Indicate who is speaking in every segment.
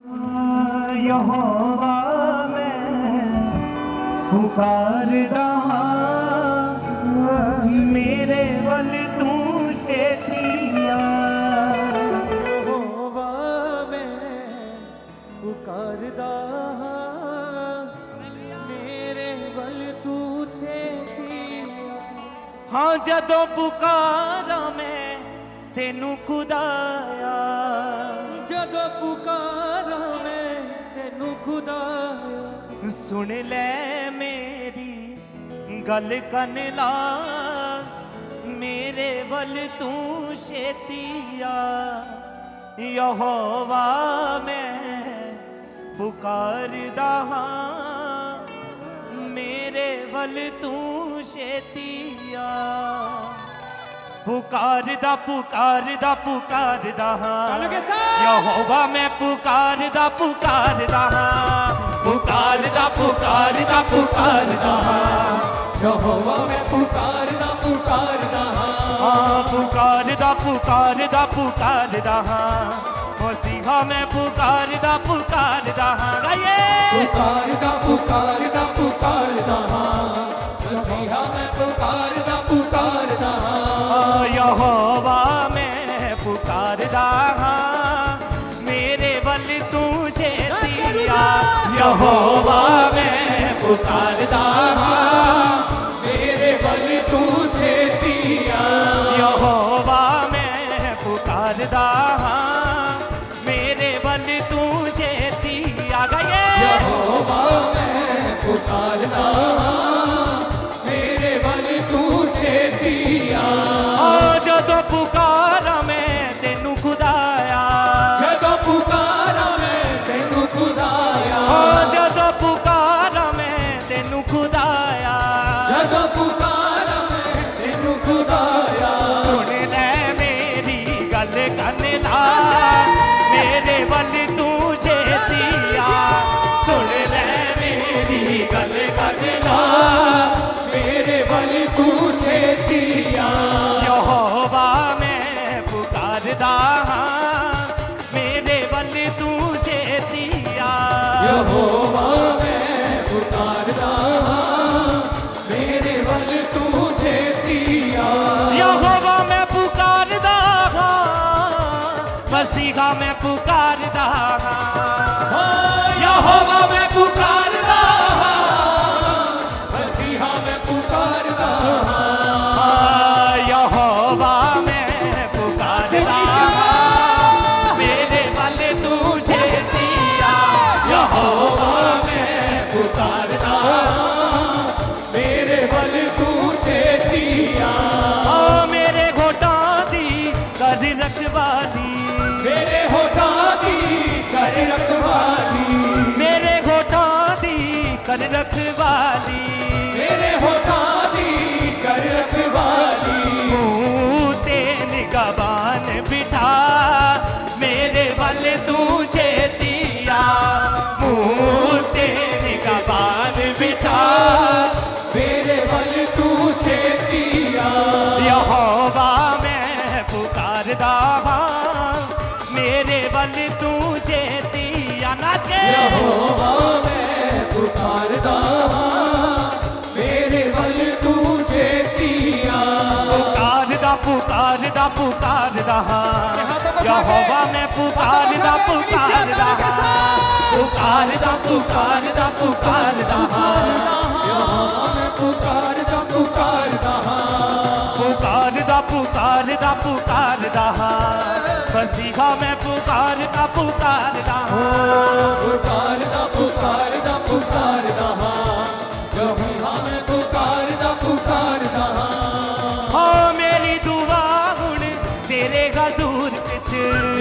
Speaker 1: यहोवा मैं पुकारदा मेरे वल तू छेतिया।
Speaker 2: यहोवा मैं पुकारदा मेरे वल तू छेतिया।
Speaker 1: हाँ जदों पुकारा मैं तेनू खुदाया,
Speaker 2: जदों पुकारा मैं तेनू खुदाया।
Speaker 1: सुन ले मेरी गल कन ला मेरे वल तू छेतिया। यहोवा मैं पुकारदा मेरे वल तू छेतिया। पुकारदा पुकारदा पुकारदा यहोवा मैं पुकारदा पुकारदा पुकारदा पुकारदा पुकारदा
Speaker 2: यहोवा मैं पुकारदा पुकारदा
Speaker 1: पुकारदा पुकारदा पुकारदा मसीहा मैं पुकारदा पुकारदा गाइए
Speaker 2: पुकारदा पुकारदा पुकारदा मसीहा मैं पुकारदा पुकारदा।
Speaker 1: यहोवा मैं पुकारदा मेरे वल तू छेतिया। यहोवा मैं पुकारदा
Speaker 2: मेरे वल तू छेतिया।
Speaker 1: यहोवा मैं पुकारदा मेरे वल तू छेतिया। गाइए
Speaker 2: यहोवा मैं पुकारदा मेरे वल तू छेतिया।
Speaker 1: जदों पुकारा मैं तेनू खुदाया,
Speaker 2: जदों पुकारा मैं तेनू खुदाया।
Speaker 1: जदों पुकारा मैं तेनू खुदाया।
Speaker 2: जदों पुकारा मैं तेनू खुदाया।
Speaker 1: सुन ले मेरी गल कन ला मेरे वल तू छेतिया। सुन ले मेरी गल कन ला
Speaker 2: मेरे वल तू छेतिया।
Speaker 1: यहोवा मैं पुकारदा मेरे वल तू छेतिया।
Speaker 2: यहोवा मैं पुकारदा मेरे वल तू छेतिया।
Speaker 1: यहोवा मैं पुकारदा मसीहा मैं पुकारदा। यहोवा मैं पुकारदा
Speaker 2: मसीहा मैं पुकारदा।
Speaker 1: यहोवा मैं पुकारदा मेरे वल तू छेतिया। यहोवा मैं
Speaker 2: पुकारदा मेरे वल तू छेतिया।
Speaker 1: मेरे घोटां दी कर रखवाली,
Speaker 2: मेरे होठां दी कर रखवाली।
Speaker 1: मेरे घोटां दी कर रखवाली।
Speaker 2: मेरे होठां दी कर रखवाली।
Speaker 1: मुँह ते निगहबान बिठा मेरे वल तू छेतिया। मुँह ते निगहबान बिठा
Speaker 2: मेरे वल तू छेतिया।
Speaker 1: यहोवा मैं पुकारदा मेरे वल तू छेतिया। नाच के
Speaker 2: यहोवा मैं पुकारदा मेरे वल तू छेतिया।
Speaker 1: पुकारदा पुकारदा पुकारदा यहोवा मैं पुकारदा पुकारदा पुकारदा पुकारदा पुकारदा
Speaker 2: यहोवा मैं पुकारदा पुकारदा
Speaker 1: पुकारदा पुकारदा पुकारदा मसीहा मैं पुकारदा पुकारदा
Speaker 2: पुकारदा पुकारदा पुकारदा यहोवा मैं पुकारदा पुकारदा।
Speaker 1: हाँ मेरी दुआ हुण तेरे हजूर विच,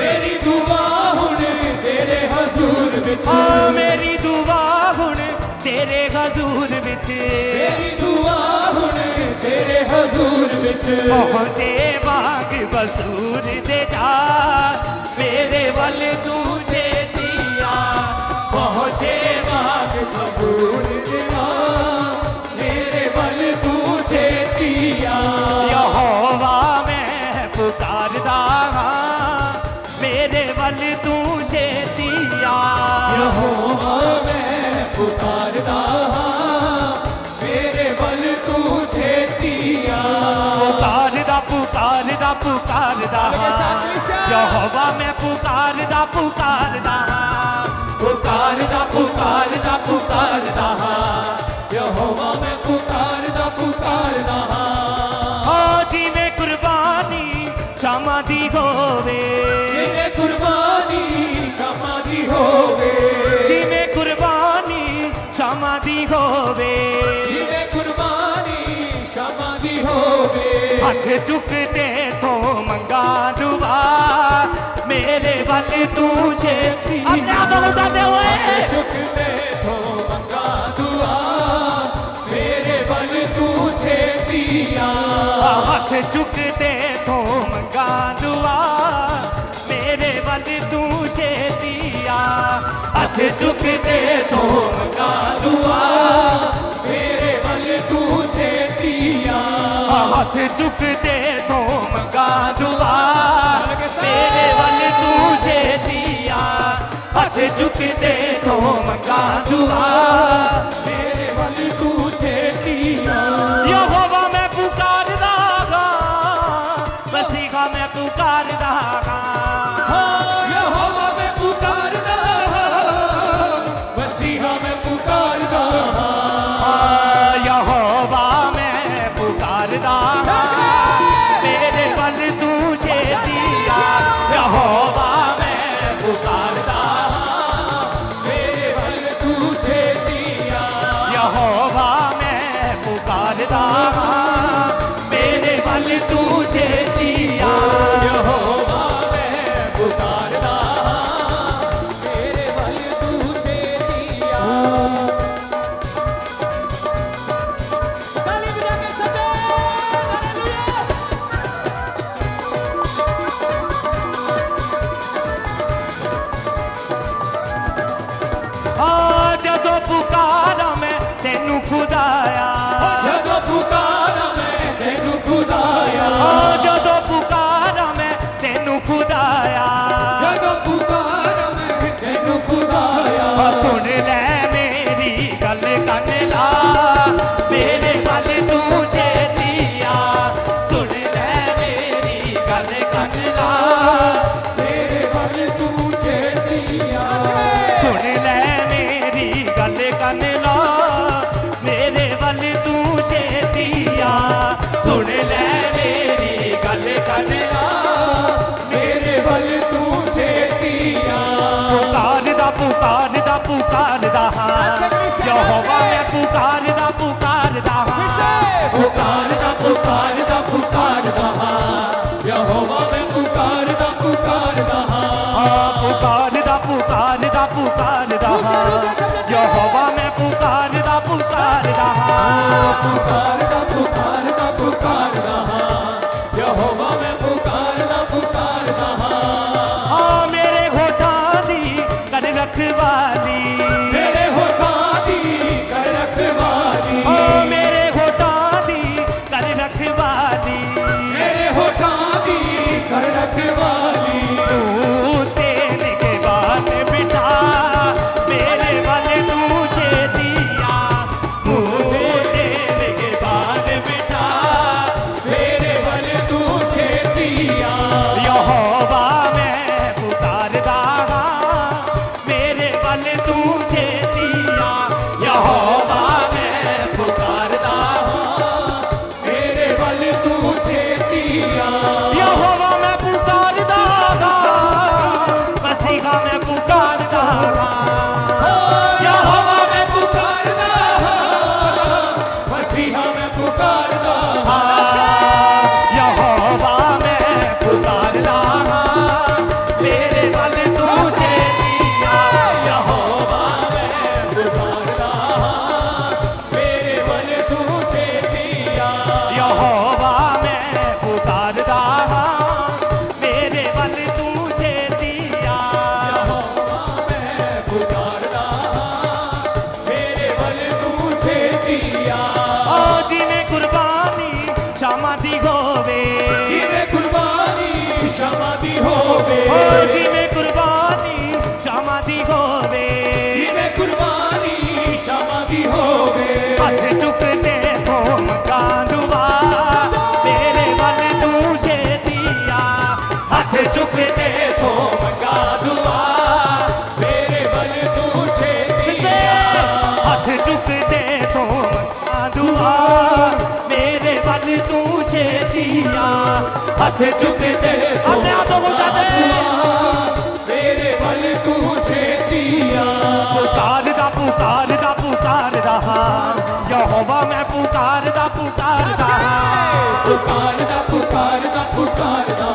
Speaker 2: मेरी दुआ हुण तेरे हजूर विच।
Speaker 1: हाँ मेरी दुआ हुण तेरे हजूर विच।
Speaker 2: मेरी दुआ हुण तेरे हजूर विच।
Speaker 1: पहुँचे बाग बसूर दे जा मेरे वल तू छेतिया। पहुँचे बाग
Speaker 2: बसूर दे जा मेरे वल तू छेतिया।
Speaker 1: यहोवा मैं पुकारदा मेरे वल वल तू छेतिया
Speaker 2: यहोवा मैं पुकारदा हां मेरे वल तू छेतिया
Speaker 1: पुकारदा पुकारदा पुकारदा यहोवा मैं पुकारदा पुकारदा पुकारदा पुकारदा पुकारदा
Speaker 2: यहोवा मैं पुकारदा पुकारदा
Speaker 1: ओ जिवें कुर्बानी क्षमा दी होवे
Speaker 2: जिवें कुर्बानी क्षमा दी होवे
Speaker 1: जिवें कुर्बानी क्षमा दी होवे
Speaker 2: जिवें कुर्बानी क्षमा दी होवे
Speaker 1: हथ चुकते तो मंगा दुआ मेरे वल तू छेती अपने आप को उठाते हुए
Speaker 2: चुकते तो मंगा दुआ मेरे वल तू छेतिया
Speaker 1: हथ चुकते तो मंगा दुआ मेरे वल तू छेतिया हथ चुकते तो मंगा दुआ
Speaker 2: मेरे वल तू छेतिया
Speaker 1: हाथ चुकते तो मंगा दुआ मेरे वल तू छेतिया हाथ चुकते तो मंगा दुआ
Speaker 2: मेरे वल तू छेतिया
Speaker 1: यहोवा मैं पुकारदा हां मसीहा मैं पुकारदा हां
Speaker 2: यहोवा मैं पुकारदा मसीहा मैं पुकारदा
Speaker 1: यहोवा मैं पुकारदा मेरे वल तू छेतिया यहोवा मैं पुकारदा
Speaker 2: मेरे वल तू छेतिया
Speaker 1: यहोवा मैं पुकारदा मेरे वल तू छेतिया
Speaker 2: यहोवा मैं पुकारदा मेरे वल तू छेतिया ताली बजा के सजे
Speaker 1: जदों पुकारा मैं तेनू खुदाया
Speaker 2: ਜਦੋਂ ਪੁਕਾਰਾਂ ਮੈਂ ਤੈਨੂੰ ਖੁਦਾਇਆ
Speaker 1: जदों पुकारा मैं तेनू खुदाया
Speaker 2: ਜਦੋਂ ਪੁਕਾਰਾਂ ਮੈਂ ਤੈਨੂੰ ਖੁਦਾਇਆ
Speaker 1: सुन ले मेरी गल कन ला मेरे वल तू छेतिया सुन ले मेरी गल कन ला
Speaker 2: ਤੇਰੇ ਵੱਲ ਤੂੰ ਛੇਤੀਆ
Speaker 1: सुन ले मेरी गल कन ला मेरे वल तू छेतिया सुन ले मेरी गल कन ला
Speaker 2: ਮੇਰੇ ਵੱਲ ਤੂੰ ਛੇਤੀਆ
Speaker 1: पुकारदा पुकारदा पुकारदा यहोवा मैं पुकारदा पुकारदा
Speaker 2: ਪੁਕਾਰਦਾ ਪੁਕਾਰਦਾ ਪੁਕਾਰਦਾ ਯਹੋਵਾ ਮੈਂ ਪੁਕਾਰਦਾ ਪੁਕਾਰਦਾ
Speaker 1: पुकारदा पुकारदा पुकारदा यहोवा मैं पुकारदा पुकारदा
Speaker 2: ਪੁਕਾਰਦਾ ਪੁਕਾਰਦਾ ਪੁਕਾਰਦਾ ਯਹੋਵਾ ਮੈਂ ਪੁਕਾਰਦਾ ਪੁਕਾਰਦਾ
Speaker 1: मेरे होठां दी कर रखवाली
Speaker 2: ਮੇਰੇ ਹੋਠਾਂ ਦੀ ਕਰ ਰਖਵਾਲੀ
Speaker 1: मेरे होठां दी कर रखवाली
Speaker 2: ਮੇਰੇ ਹੋਠਾਂ ਦੀ ਕਰ ਰਖਵਾਲੀ
Speaker 1: तू तेन के बात बिठा मेरे वल तू छेतिया तू तेन के बात बिठा
Speaker 2: ਮੇਰੇ ਵੱਲ ਤੂੰ ਛੇ माथे चुकते
Speaker 1: अपने हाथों को उठाते
Speaker 2: मेरे वल तू छेतिया
Speaker 1: पुकारदा पुकारदा पुकारदा यहोवा मैं पुकारदा पुकारदा
Speaker 2: पुकारदा पुकारदा पुकारदा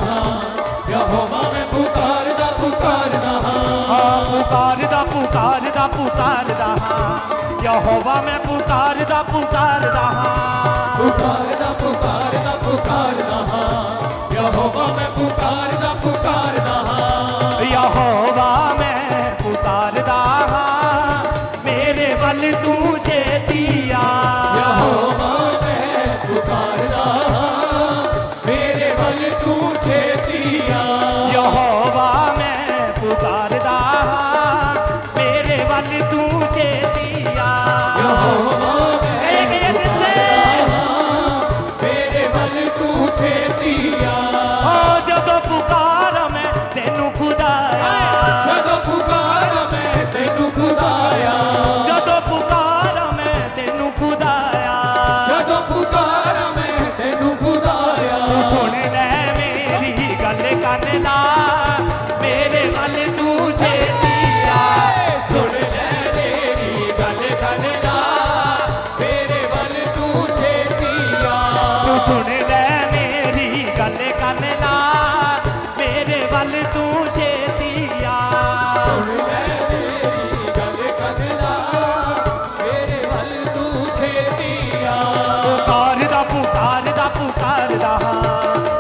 Speaker 2: यहोवा मैं पुकारदा पुकारदा
Speaker 1: पुकारदा पुकारदा पुकारदा यहोवा मैं पुकारदा पुकारदा
Speaker 2: पुकारदा पुकारदा पुकारदा यहोवा मैं पुकारदा पुकारदा
Speaker 1: यहोवा मैं पुकारदा मेरे वल तू छेतिया
Speaker 2: यहोवा मैं पुकारदा मेरे वल तू छेतिया
Speaker 1: यहोवा मैं पुकारदा मेरे वल तू छेतिया
Speaker 2: यहोवा
Speaker 1: गए गए दिन से
Speaker 2: मेरे वल तू छेतिया
Speaker 1: ਜਦੋਂ ਪੁਕਾਰ ਮੈਂ ਤੈਨੂੰ ਖੁਦਾਇਆ
Speaker 2: ਜਦੋਂ ਪੁਕਾਰ ਮੈਂ ਤੈਨੂੰ ਖੁਦਾਇਆ
Speaker 1: ਜਦੋਂ ਪੁਕਾਰ ਮੈਂ ਤੈਨੂੰ ਖੁਦਾਇਆ
Speaker 2: ਜਦੋਂ ਪੁਕਾਰ ਮੈਂ ਤੈਨੂੰ ਖੁਦਾਇਆ
Speaker 1: ਤੂੰ ਸੁਣ ਲੈ ਮੇਰੀ ਗੱਲ ਕੰਨ ਲਾ ਮੇਰੇ ਵੱਲ ਤੂੰ ਛੇਤੀਆ
Speaker 2: ਸੁਣ ਲੈ ਮੇਰੀ ਗੱਲ ਕੰਨ ਲਾ ਮੇਰੇ ਵੱਲ ਤੂੰ ਛੇਤੀਆ
Speaker 1: ਤੂੰ ਸੁਣ ਲੈ ਮੇਰੀ ਗੱਲ ਕੰਨ ਲਾ ਮੇਰੇ ਵੱਲ ਤੂੰ ਛੇਤੀਆ
Speaker 2: ਸੁਣ ਲੈ ਮੇਰੀ ਗੱਲ ਕੰਨ ਲਾ ਮੇਰੇ ਵੱਲ ਤੂੰ ਛੇਤੀਆ
Speaker 1: ਪੁਕਾਰਦਾ ਪੁਕਾਰਦਾ ਪੁਕਾਰਦਾ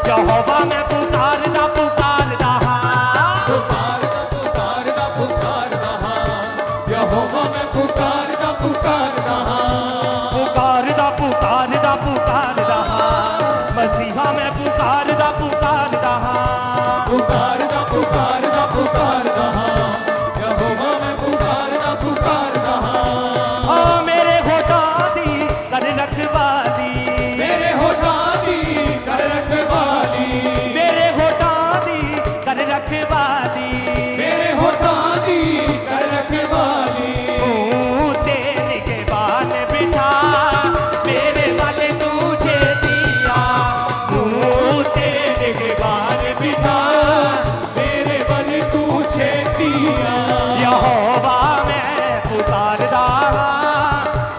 Speaker 1: ਯਹੋਵਾ ਮੈਂ ਪੁਕਾਰਦਾ ਪੁਕਾਰਦਾ
Speaker 2: ਪੁਕਾਰਦਾ ਪੁਕਾਰਦਾ ਪੁਕਾਰਦਾ ਯਹੋਵਾ ਮੈਂ ਪੁਕਾਰਦਾ ਪੁਕਾਰਦਾ
Speaker 1: ਪੁਕਾਰਦਾ ਪੁਕਾਰਦਾ ਪੁਕਾਰਦਾ ਮਸੀਹਾ ਮੈਂ ਪੁਕਾਰਦਾ ਪੁਕਾਰਦਾ
Speaker 2: ਪੁਕਾਰਦਾ ਪੁਕਾਰਦਾ ਪੁਕਾਰਦਾ ਯਹੋਵਾ ਮੈਂ ਪੁਕਾਰਦਾ ਪੁਕਾਰਦਾ
Speaker 1: ਆ ਮੇਰੇ ਹੋਠਾਂ ਦੀ ਕਰ ਰਖਵਾਲੀ
Speaker 2: ਮੇਰੇ ਹੋਠਾਂ ਦੀ ਕਰ ਰਖਵਾਲੀ
Speaker 1: ਮੇਰੇ ਹੋਠਾਂ ਦੀ ਕਰ ਰਖਵਾਲੀ
Speaker 2: ਮੇਰੇ ਹੋਠਾਂ ਦੀ ਕਰ ਰਖਵਾਲੀ
Speaker 1: ਮੂੰਹ ਤੇ ਨਿਗਹਿਬਾਨ ਬਿਠਾ ਮੇਰੇ ਵੱਲ ਤੂੰ ਛੇਤੀਆ ਮੂੰਹ ਤੇ ਨਿਗਹਿਬਾਨ ਬਿਠਾ
Speaker 2: ਮੇਰੇ ਵੱਲ ਤੂੰ ਛੇਤੀਆ
Speaker 1: ਯਹੋਵਾ ਮੈਂ ਪੁਕਾਰਦਾ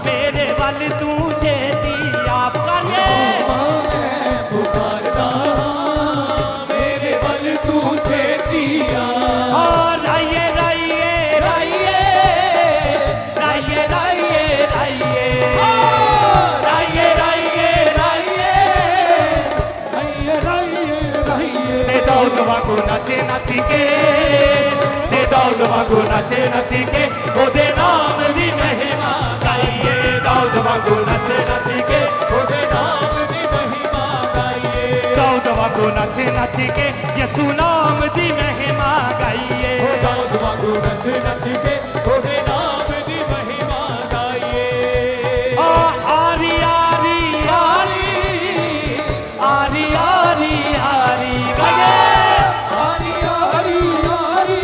Speaker 1: ਮੇਰੇ ਵੱਲ ਤੂੰ ਛੇਤੀਆ ਕਰੇ
Speaker 2: ਮੈਂ ਪੁਕਾਰਦਾ ਮੇਰੇ ਵੱਲ ਤੂੰ ਛੇਤੀਆ
Speaker 1: ਰਾਈਏ ਰਾਈਏ ਰਾਈਏ ਰਾਈਏ ਰਾਈਏ ਰਾਈਏ ਰਾਈਏ ਰਾਈਏ ਰਾਈਏ
Speaker 2: ਰਾਈਏ ਰਾਈਏ ਰਾਈਏ
Speaker 1: ਤੇ ਦੌਦ ਵਾਂਗੂ ਨੱਚੇ ਨੱਚ ਕੇ ਤੇ ਦੌਦ ਵਾਂਗੂ ਨੱਚੇ ਨੱਚ ਕੇ ਉਹਦੇ ਨਾਮ ਦੀ ਮਹਿਮਾ ਗਾਈਏ ਦੌਦ ਵਾਂਗੂ ਨੱਚੇ ਨੱਚ ਕੇ
Speaker 2: ਉਹਦੇ ਨਾਮ ਦੀ ਮਹਿਮਾ ਗਾਈਏ
Speaker 1: ਦੌਦ ਵਾਂਗੂ ਨੱਚੇ ਨੱਚ ਕੇ ਯਿਸੂ ਨਾਮ ਦੀ ਮਹਿਮਾ ਗਾਈਏ
Speaker 2: ਦਾਊਦ ਵਾਂਗੂ ਨੱਚ ਨੱਚ ਕੇ ਉਹਦੇ ਨਾਮ ਦੀ ਮਹਿਮਾ ਗਾਈਏ
Speaker 1: ਆਰੀ ਆਰੀ ਆਰੀ ਆਰੀ ਆਰੀ ਆਰੀ ਗਾਈਏ
Speaker 2: ਆਰੀ ਆਰੀ ਆਰੀ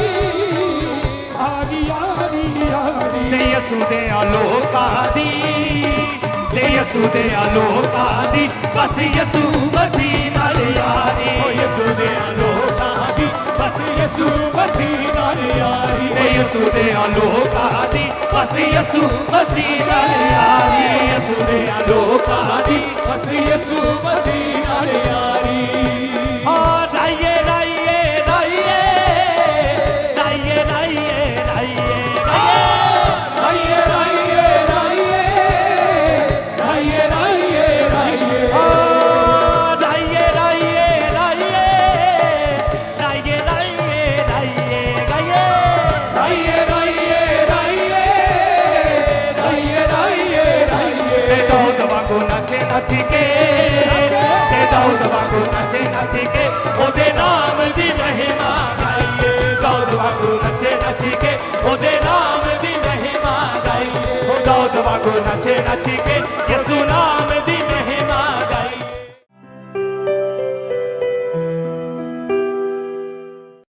Speaker 2: ਆਰੀ ਆਰੀ ਆਰੀ
Speaker 1: ਤੇ ਯਿਸੂ ਦੇ ਲੋਕਾਂ ਦੀ ਤੇ ਯਿਸੂ ਦੇ ਲੋਕਾਂ ਦੀ ਬਸ ਯਿਸੂ ਮਸੀਹ ਨਾਲ ਯਾਰੀ
Speaker 2: ਓ ਯਿਸੂ ਦੇ ਲੋਕਾਂ ਦੀ ਬਸ ਯਿਸੂ ਮਸੀਹ ਨਾਲ ਯਾਰੀ
Speaker 1: ਤੇ ਯਿਸੂ ਦੇ ਲੋਕਾਂ ਦੀ ਬਸ ਯਿਸੂ ਮਸੀਹ ਨਾਲ ਯਾਰੀ ਯਿਸੂ ਦੇ ਲੋਕਾਂ ਦੀ
Speaker 2: ਬਸ ਯਿਸੂ ਮਸੀਹ ਨਾਲ ਯਾਰੀ
Speaker 1: ਰਾਈਏ ਰਾਈਏ ਰਾਈਏ ਰਾਈਏ ਰਾਈਏ ਰਾਈਏ
Speaker 2: ਰਾਈਏ ਰਾਈਏ ਰਾਈਏ ਰਾਈਏ ਰਾਈਏ ਰਾਈਏ
Speaker 1: ਰਾਈਏ ਰਾਈਏ ਰਾਈਏ ਰਾਈਏ ਰਾਈਏ ਰਾਈਏ ਗਾਈਏ
Speaker 2: ਰਾਈਏ ਰਾਈਏ ਰਾਈਏ ਰਾਈਏ ਰਾਈਏ ਰਾਈਏ
Speaker 1: ਤੇ ਦੌਦ ਵਾਂਗੂ ਨੱਚੇ ਨੱਚ ਕੇ ਤੇ ਦੌਦ ਵਾਂਗੂ ਨੱਚੇ ਨੱਚ ਕੇ ਉਹਦੇ ਨਾਮ ਦੀ ਮਹਿਮਾ ਗਾਈਏ ਦੌਦ ਵਾਂਗੂ ਨੱਚੇ ਨੱਚ ਕੇ ਉਹਦੇ ਨਾਮ ਦੀ ਮਹਿਮਾ ਗਾਈਏ ਦੌਦ ਵਾਂਗੂ ਨੱਚੇ ਨੱਚ ਕੇ